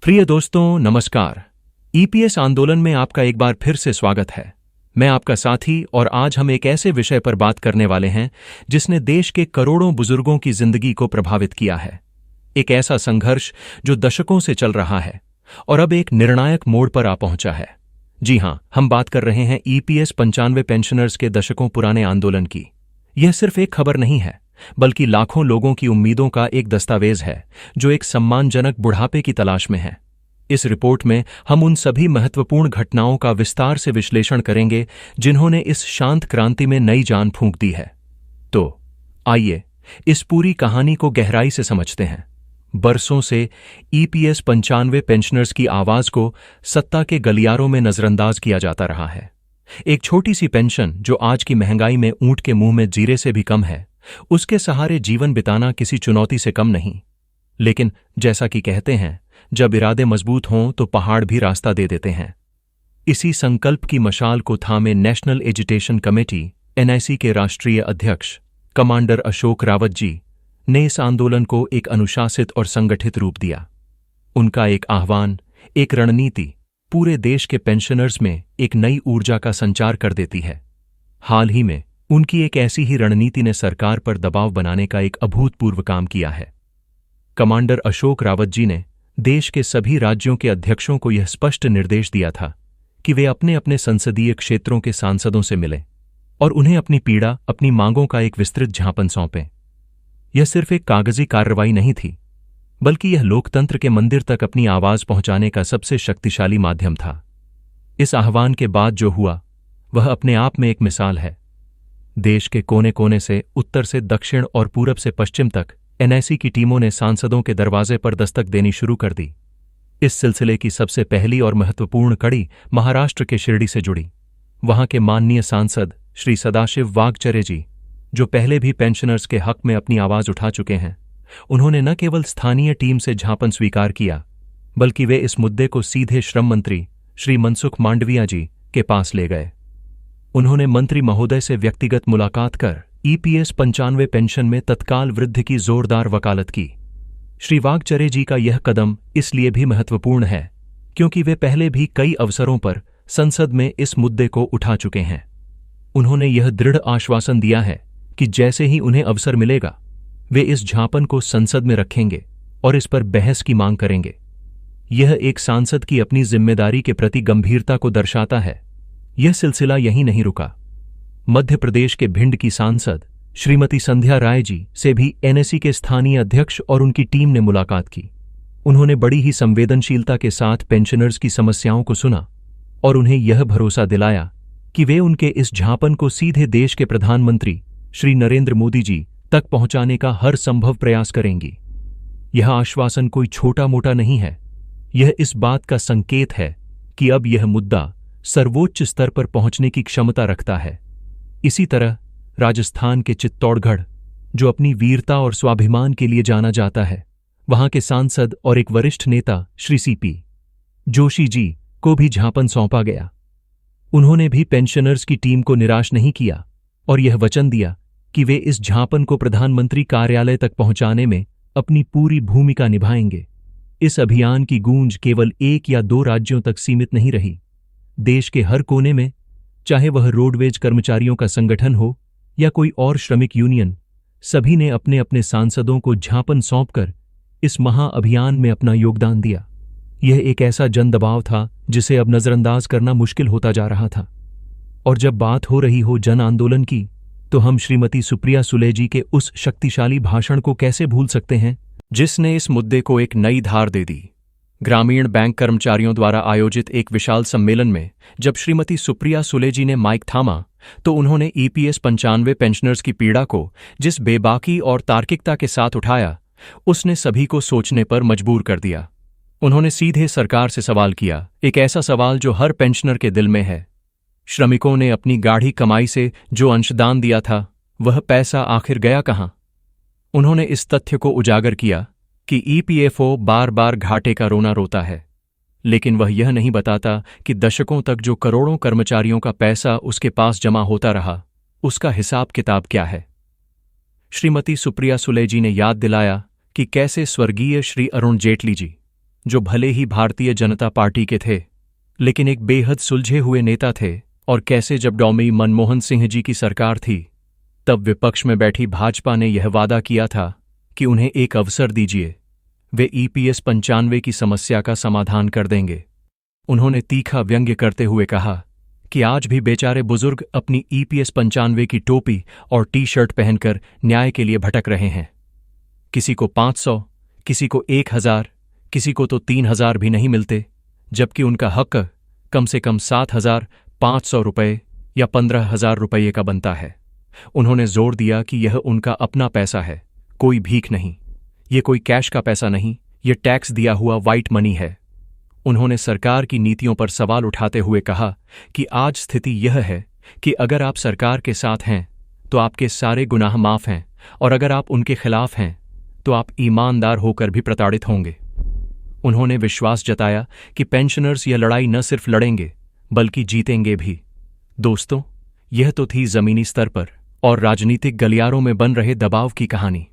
प्रिय दोस्तों नमस्कार। ईपीएस आंदोलन में आपका एक बार फिर से स्वागत है। मैं आपका साथी और आज हम एक ऐसे विषय पर बात करने वाले हैं जिसने देश के करोड़ों बुजुर्गों की जिंदगी को प्रभावित किया है। एक ऐसा संघर्ष जो दशकों से चल रहा है और अब एक निर्णायक मोड़ पर आ पहुंचा है। जी हां, हम बात कर रहे हैं ईपीएस 95 पेंशनर्स के दशकों पुराने आंदोलन की। यह सिर्फ एक खबर नहीं है, बल्कि लाखों लोगों की उम्मीदों का एक दस्तावेज है जो एक सम्मानजनक बुढ़ापे की तलाश में है। इस रिपोर्ट में हम उन सभी महत्वपूर्ण घटनाओं का विस्तार से विश्लेषण करेंगे जिन्होंने इस शांत क्रांति में नई जान फूंक दी है। तो आइए इस पूरी कहानी को गहराई से समझते हैं। बरसों से ईपीएस 95 पेंशनर्स की आवाज को सत्ता के गलियारों में नजरअंदाज किया जाता रहा है। एक छोटी सी पेंशन जो आज की महंगाई में ऊंट के मुंह में जीरे से भी कम है, उसके सहारे जीवन बिताना किसी चुनौती से कम नहीं। लेकिन जैसा कि कहते हैं, जब इरादे मजबूत हों तो पहाड़ भी रास्ता दे देते हैं। इसी संकल्प की मशाल को थामे नेशनल एजिटेशन कमेटी एनआईसी के राष्ट्रीय अध्यक्ष कमांडर अशोक रावत जी ने इस आंदोलन को एक अनुशासित और संगठित रूप दिया। उनका एक आह्वान, एक रणनीति पूरे देश के पेंशनर्स में एक नई ऊर्जा का संचार कर देती है। हाल ही में उनकी एक ऐसी ही रणनीति ने सरकार पर दबाव बनाने का एक अभूतपूर्व काम किया है। कमांडर अशोक रावत जी ने देश के सभी राज्यों के अध्यक्षों को यह स्पष्ट निर्देश दिया था कि वे अपने अपने संसदीय क्षेत्रों के सांसदों से मिलें और उन्हें अपनी पीड़ा, अपनी मांगों का एक विस्तृत ज्ञापन सौंपें। यह सिर्फ एक कागजी कार्रवाई नहीं थी, बल्कि यह लोकतंत्र के मंदिर तक अपनी आवाज पहुंचाने का सबसे शक्तिशाली माध्यम था। इस आह्वान के बाद जो हुआ वह अपने आप में एक मिसाल है। देश के कोने कोने से, उत्तर से दक्षिण और पूरब से पश्चिम तक एनआईसी की टीमों ने सांसदों के दरवाजे पर दस्तक देनी शुरू कर दी। इस सिलसिले की सबसे पहली और महत्वपूर्ण कड़ी महाराष्ट्र के शिरडी से जुड़ी। वहां के माननीय सांसद श्री सदाशिव वाघचरे जी, जो पहले भी पेंशनर्स के हक में अपनी आवाज उठा चुके हैं, उन्होंने न केवल स्थानीय टीम से ज्ञापन स्वीकार किया, बल्कि वे इस मुद्दे को सीधे श्रम मंत्री श्री मनसुख मांडविया जी के पास ले गए। उन्होंने मंत्री महोदय से व्यक्तिगत मुलाकात कर ईपीएस 95 पेंशन में तत्काल वृद्धि की जोरदार वकालत की। श्री वाघचरे जी का यह कदम इसलिए भी महत्वपूर्ण है क्योंकि वे पहले भी कई अवसरों पर संसद में इस मुद्दे को उठा चुके हैं। उन्होंने यह दृढ़ आश्वासन दिया है कि जैसे ही उन्हें अवसर मिलेगा वे इस ज्ञापन को संसद में रखेंगे और इस पर बहस की मांग करेंगे। यह एक सांसद की अपनी जिम्मेदारी के प्रति गंभीरता को दर्शाता है। यह सिलसिला यहीं नहीं रुका। मध्य प्रदेश के भिंड की सांसद श्रीमती संध्या राय जी से भी एनआईसी के स्थानीय अध्यक्ष और उनकी टीम ने मुलाकात की। उन्होंने बड़ी ही संवेदनशीलता के साथ पेंशनर्स की समस्याओं को सुना और उन्हें यह भरोसा दिलाया कि वे उनके इस ज्ञापन को सीधे देश के प्रधानमंत्री श्री नरेंद्र मोदी जी तक पहुंचाने का हर संभव प्रयास करेंगी। यह आश्वासन कोई छोटा मोटा नहीं है। यह इस बात का संकेत है कि अब यह मुद्दा सर्वोच्च स्तर पर पहुंचने की क्षमता रखता है। इसी तरह राजस्थान के चित्तौड़गढ़, जो अपनी वीरता और स्वाभिमान के लिए जाना जाता है, वहां के सांसद और एक वरिष्ठ नेता श्री सीपी जोशी जी को भी ज्ञापन सौंपा गया। उन्होंने भी पेंशनर्स की टीम को निराश नहीं किया और यह वचन दिया कि वे इस ज्ञापन को प्रधानमंत्री कार्यालय तक पहुंचाने में अपनी पूरी भूमिका निभाएंगे। इस अभियान की गूंज केवल एक या दो राज्यों तक सीमित नहीं रही। देश के हर कोने में, चाहे वह रोडवेज कर्मचारियों का संगठन हो या कोई और श्रमिक यूनियन, सभी ने अपने अपने सांसदों को ज्ञापन सौंपकर इस महाअभियान में अपना योगदान दिया। यह एक ऐसा जन दबाव था जिसे अब नजरअंदाज करना मुश्किल होता जा रहा था। और जब बात हो रही हो जन आंदोलन की, तो हम श्रीमती सुप्रिया सुले जी के उस शक्तिशाली भाषण को कैसे भूल सकते हैं, जिसने इस मुद्दे को एक नई धार दे दी। ग्रामीण बैंक कर्मचारियों द्वारा आयोजित एक विशाल सम्मेलन में जब श्रीमती सुप्रिया सुले जी ने माइक थामा, तो उन्होंने ईपीएस 95 पेंशनर्स की पीड़ा को जिस बेबाकी और तार्किकता के साथ उठाया, उसने सभी को सोचने पर मजबूर कर दिया। उन्होंने सीधे सरकार से सवाल किया, एक ऐसा सवाल जो हर पेंशनर के दिल में है। श्रमिकों ने अपनी गाढ़ी कमाई से जो अंशदान दिया था, वह पैसा आखिर गया कहाँ? उन्होंने इस तथ्य को उजागर किया कि ईपीएफओ बार बार घाटे का रोना रोता है, लेकिन वह यह नहीं बताता कि दशकों तक जो करोड़ों कर्मचारियों का पैसा उसके पास जमा होता रहा, उसका हिसाब किताब क्या है। श्रीमती सुप्रिया सुले जी ने याद दिलाया कि कैसे स्वर्गीय श्री अरुण जेटली जी, जो भले ही भारतीय जनता पार्टी के थे, लेकिन एक बेहद सुलझे हुए नेता थे। और कैसे जब डॉमी मनमोहन सिंह जी की सरकार थी, तब विपक्ष में बैठी भाजपा ने यह वादा किया था कि उन्हें एक अवसर दीजिए, वे EPS 95 की समस्या का समाधान कर देंगे। उन्होंने तीखा व्यंग्य करते हुए कहा कि आज भी बेचारे बुजुर्ग अपनी EPS 95 की टोपी और टी-शर्ट पहनकर न्याय के लिए भटक रहे हैं। किसी को 500, किसी को 1000, किसी को तो 3000 भी नहीं मिलते, जबकि उनका हक कम से कम 7500 रुपये या 15000 रुपये का बनता है। उन्होंने जोर दिया कि यह उनका अपना पैसा है, कोई भीख नहीं, ये कोई कैश का पैसा नहीं, ये टैक्स दिया हुआ व्हाइट मनी है। उन्होंने सरकार की नीतियों पर सवाल उठाते हुए कहा कि आज स्थिति यह है कि अगर आप सरकार के साथ हैं तो आपके सारे गुनाह माफ हैं, और अगर आप उनके खिलाफ हैं तो आप ईमानदार होकर भी प्रताड़ित होंगे। उन्होंने विश्वास जताया कि पेंशनर्स यह लड़ाई न सिर्फ लड़ेंगे बल्कि जीतेंगे भी। दोस्तों, यह तो थी जमीनी स्तर पर और राजनीतिक गलियारों में बन रहे दबाव की कहानी।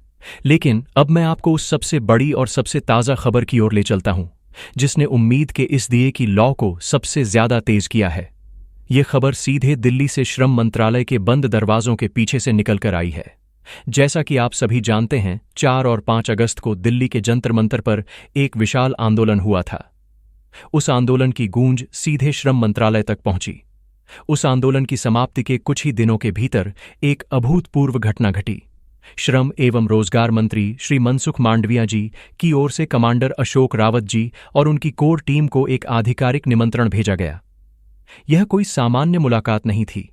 लेकिन अब मैं आपको उस सबसे बड़ी और सबसे ताज़ा खबर की ओर ले चलता हूं, जिसने उम्मीद के इस दिए की लौ को सबसे ज्यादा तेज किया है। यह खबर सीधे दिल्ली से श्रम मंत्रालय के बंद दरवाजों के पीछे से निकलकर आई है। जैसा कि आप सभी जानते हैं, 4 और 5 अगस्त को दिल्ली के जंतर मंतर पर एक विशाल आंदोलन हुआ था। उस आंदोलन की गूंज सीधे श्रम मंत्रालय तक पहुंची। उस आंदोलन की समाप्ति के कुछ ही दिनों के भीतर एक अभूतपूर्व घटना घटी। श्रम एवं रोजगार मंत्री श्री मनसुख मांडविया जी की ओर से कमांडर अशोक रावत जी और उनकी कोर टीम को एक आधिकारिक निमंत्रण भेजा गया। यह कोई सामान्य मुलाकात नहीं थी,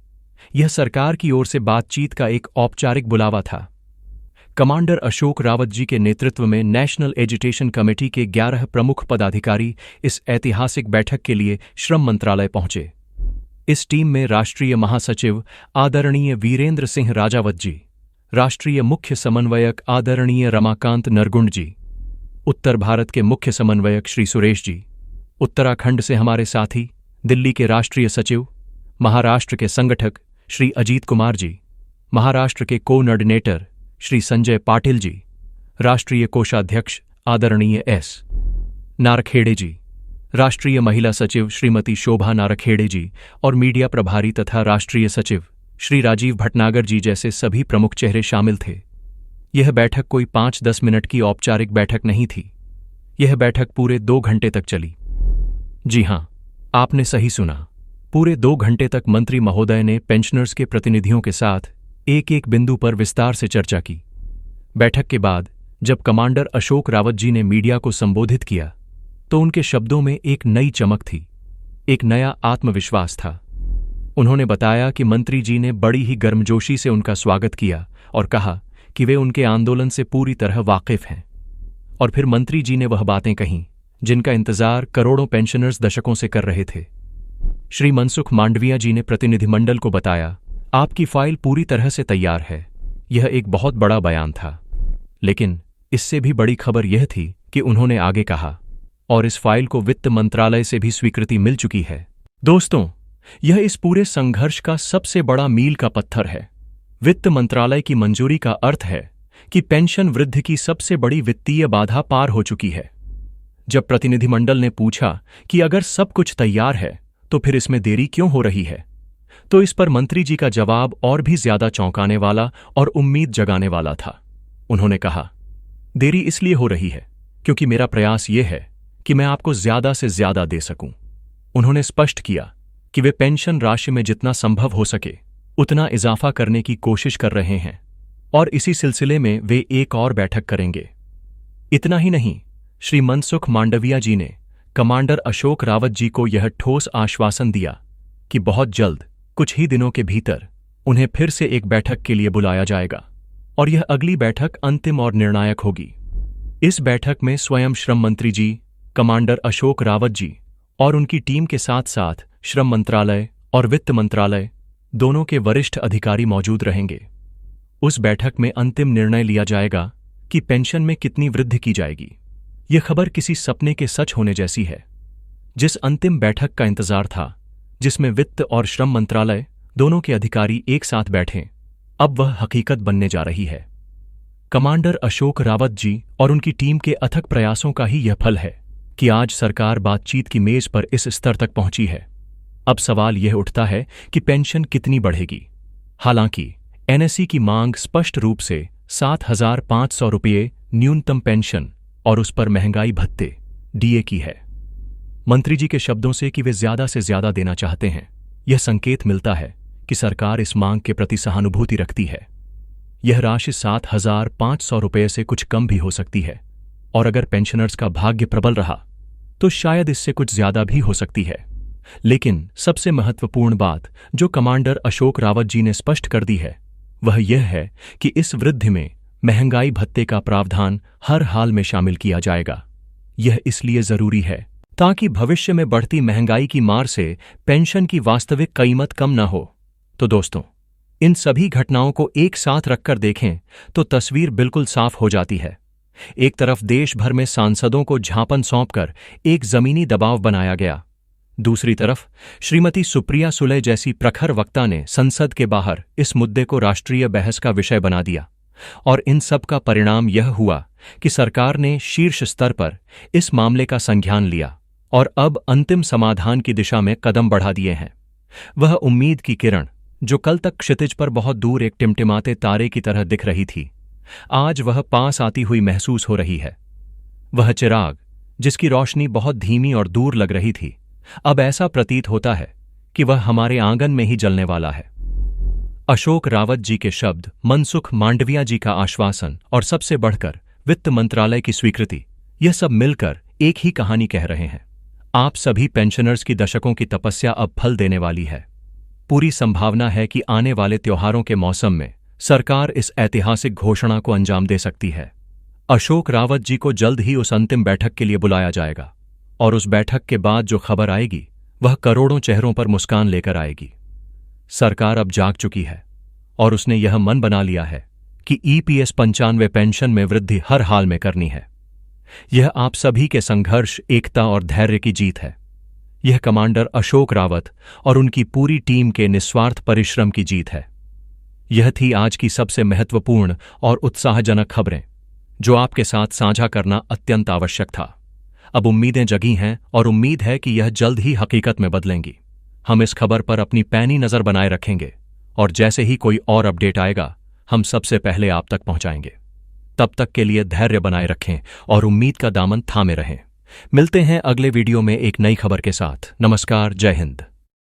यह सरकार की ओर से बातचीत का एक औपचारिक बुलावा था। कमांडर अशोक रावत जी के नेतृत्व में नेशनल एजुटेशन कमेटी के 11 प्रमुख पदाधिकारी इस ऐतिहासिक बैठक के लिए श्रम मंत्रालय पहुंचे। इस टीम में राष्ट्रीय महासचिव आदरणीय वीरेंद्र सिंह राजावत जी, राष्ट्रीय मुख्य समन्वयक आदरणीय रमाकांत नरगुंड जी, उत्तर भारत के मुख्य समन्वयक श्री सुरेश जी, उत्तराखंड से हमारे साथी दिल्ली के राष्ट्रीय सचिव, महाराष्ट्र के संगठक श्री अजीत कुमार जी, महाराष्ट्र के कोऑर्डिनेटर श्री संजय पाटिल जी, राष्ट्रीय कोषाध्यक्ष आदरणीय S. नारखेड़े जी, राष्ट्रीय महिला सचिव श्रीमती शोभा नारखेड़े जी और मीडिया प्रभारी तथा राष्ट्रीय सचिव श्री राजीव भटनागर जी जैसे सभी प्रमुख चेहरे शामिल थे। यह बैठक कोई 5-10 मिनट की औपचारिक बैठक नहीं थी, यह बैठक पूरे 2 घंटे तक चली। जी हां, आपने सही सुना, पूरे 2 घंटे तक मंत्री महोदय ने पेंशनर्स के प्रतिनिधियों के साथ एक एक बिंदु पर विस्तार से चर्चा की। बैठक के बाद जब कमांडर अशोक रावत जी ने मीडिया को संबोधित किया तो उनके शब्दों में एक नई चमक थी, एक नया आत्मविश्वास था। उन्होंने बताया कि मंत्री जी ने बड़ी ही गर्मजोशी से उनका स्वागत किया और कहा कि वे उनके आंदोलन से पूरी तरह वाकिफ हैं। और फिर मंत्री जी ने वह बातें कहीं जिनका इंतजार करोड़ों पेंशनर्स दशकों से कर रहे थे। श्री मनसुख मांडविया जी ने प्रतिनिधिमंडल को बताया, आपकी फाइल पूरी तरह से तैयार है। यह एक बहुत बड़ा बयान था, लेकिन इससे भी बड़ी खबर यह थी कि उन्होंने आगे कहा, और इस फाइल को वित्त मंत्रालय से भी स्वीकृति मिल चुकी है। दोस्तों, यह इस पूरे संघर्ष का सबसे बड़ा मील का पत्थर है। वित्त मंत्रालय की मंजूरी का अर्थ है कि पेंशन वृद्धि की सबसे बड़ी वित्तीय बाधा पार हो चुकी है। जब प्रतिनिधिमंडल ने पूछा कि अगर सब कुछ तैयार है तो फिर इसमें देरी क्यों हो रही है, तो इस पर मंत्री जी का जवाब और भी ज्यादा चौंकाने वाला और उम्मीद जगाने वाला था। उन्होंने कहा, देरी इसलिए हो रही है क्योंकि मेरा प्रयास यह है कि मैं आपको ज्यादा से ज्यादा दे सकूं। उन्होंने स्पष्ट किया कि वे पेंशन राशि में जितना संभव हो सके उतना इजाफा करने की कोशिश कर रहे हैं और इसी सिलसिले में वे एक और बैठक करेंगे। इतना ही नहीं, श्री मनसुख मांडविया जी ने कमांडर अशोक रावत जी को यह ठोस आश्वासन दिया कि बहुत जल्द, कुछ ही दिनों के भीतर, उन्हें फिर से एक बैठक के लिए बुलाया जाएगा और यह अगली बैठक अंतिम और निर्णायक होगी। इस बैठक में स्वयं श्रम मंत्री जी, कमांडर अशोक रावत जी और उनकी टीम के साथ साथ श्रम मंत्रालय और वित्त मंत्रालय दोनों के वरिष्ठ अधिकारी मौजूद रहेंगे। उस बैठक में अंतिम निर्णय लिया जाएगा कि पेंशन में कितनी वृद्धि की जाएगी। यह खबर किसी सपने के सच होने जैसी है। जिस अंतिम बैठक का इंतजार था, जिसमें वित्त और श्रम मंत्रालय दोनों के अधिकारी एक साथ बैठे, अब वह हकीकत बनने जा रही है। कमांडर अशोक रावत जी और उनकी टीम के अथक प्रयासों का ही यह फल है कि आज सरकार बातचीत की मेज पर इस स्तर तक पहुंची है। अब सवाल यह उठता है कि पेंशन कितनी बढ़ेगी। हालांकि एनएसई की मांग स्पष्ट रूप से 7,500 रुपये न्यूनतम पेंशन और उस पर महंगाई भत्ते डीए की है। मंत्री जी के शब्दों से कि वे ज्यादा से ज्यादा देना चाहते हैं, यह संकेत मिलता है कि सरकार इस मांग के प्रति सहानुभूति रखती है। यह राशि 7,500 रुपये से कुछ कम भी हो सकती है, और अगर पेंशनर्स का भाग्य प्रबल रहा तो शायद इससे कुछ ज्यादा भी हो सकती है। लेकिन सबसे महत्वपूर्ण बात जो कमांडर अशोक रावत जी ने स्पष्ट कर दी है वह यह है कि इस वृद्धि में महंगाई भत्ते का प्रावधान हर हाल में शामिल किया जाएगा। यह इसलिए जरूरी है ताकि भविष्य में बढ़ती महंगाई की मार से पेंशन की वास्तविक कीमत कम न हो। तो दोस्तों, इन सभी घटनाओं को एक साथ रखकर देखें तो तस्वीर बिल्कुल साफ हो जाती है। एक तरफ देश भर में सांसदों को झांपन सौंपकर एक जमीनी दबाव बनाया गया, दूसरी तरफ श्रीमती सुप्रिया सुले जैसी प्रखर वक्ता ने संसद के बाहर इस मुद्दे को राष्ट्रीय बहस का विषय बना दिया, और इन सब का परिणाम यह हुआ कि सरकार ने शीर्ष स्तर पर इस मामले का संज्ञान लिया और अब अंतिम समाधान की दिशा में कदम बढ़ा दिए हैं। वह उम्मीद की किरण जो कल तक क्षितिज पर बहुत दूर एक टिमटिमाते तारे की तरह दिख रही थी, आज वह पास आती हुई महसूस हो रही है। वह चिराग जिसकी रोशनी बहुत धीमी और दूर लग रही थी, अब ऐसा प्रतीत होता है कि वह हमारे आंगन में ही जलने वाला है। अशोक रावत जी के शब्द, मनसुख मांडविया जी का आश्वासन और सबसे बढ़कर वित्त मंत्रालय की स्वीकृति, यह सब मिलकर एक ही कहानी कह रहे हैं। आप सभी पेंशनर्स की दशकों की तपस्या अब फल देने वाली है। पूरी संभावना है कि आने वाले त्योहारों के मौसम में सरकार इस ऐतिहासिक घोषणा को अंजाम दे सकती है। अशोक रावत जी को जल्द ही उस अंतिम बैठक के लिए बुलाया जाएगा, और उस बैठक के बाद जो खबर आएगी वह करोड़ों चेहरों पर मुस्कान लेकर आएगी। सरकार अब जाग चुकी है और उसने यह मन बना लिया है कि ईपीएस 95 पेंशन में वृद्धि हर हाल में करनी है। यह आप सभी के संघर्ष, एकता और धैर्य की जीत है। यह कमांडर अशोक रावत और उनकी पूरी टीम के निस्वार्थ परिश्रम की जीत है। यह थी आज की सबसे महत्वपूर्ण और उत्साहजनक खबरें जो आपके साथ साझा करना अत्यंत आवश्यक था। अब उम्मीदें जगी हैं और उम्मीद है कि यह जल्द ही हकीकत में बदलेंगी। हम इस खबर पर अपनी पैनी नजर बनाए रखेंगे और जैसे ही कोई और अपडेट आएगा हम सबसे पहले आप तक पहुंचाएंगे। तब तक के लिए धैर्य बनाए रखें और उम्मीद का दामन थामे रहें। मिलते हैं अगले वीडियो में एक नई खबर के साथ। नमस्कार, जय हिंद।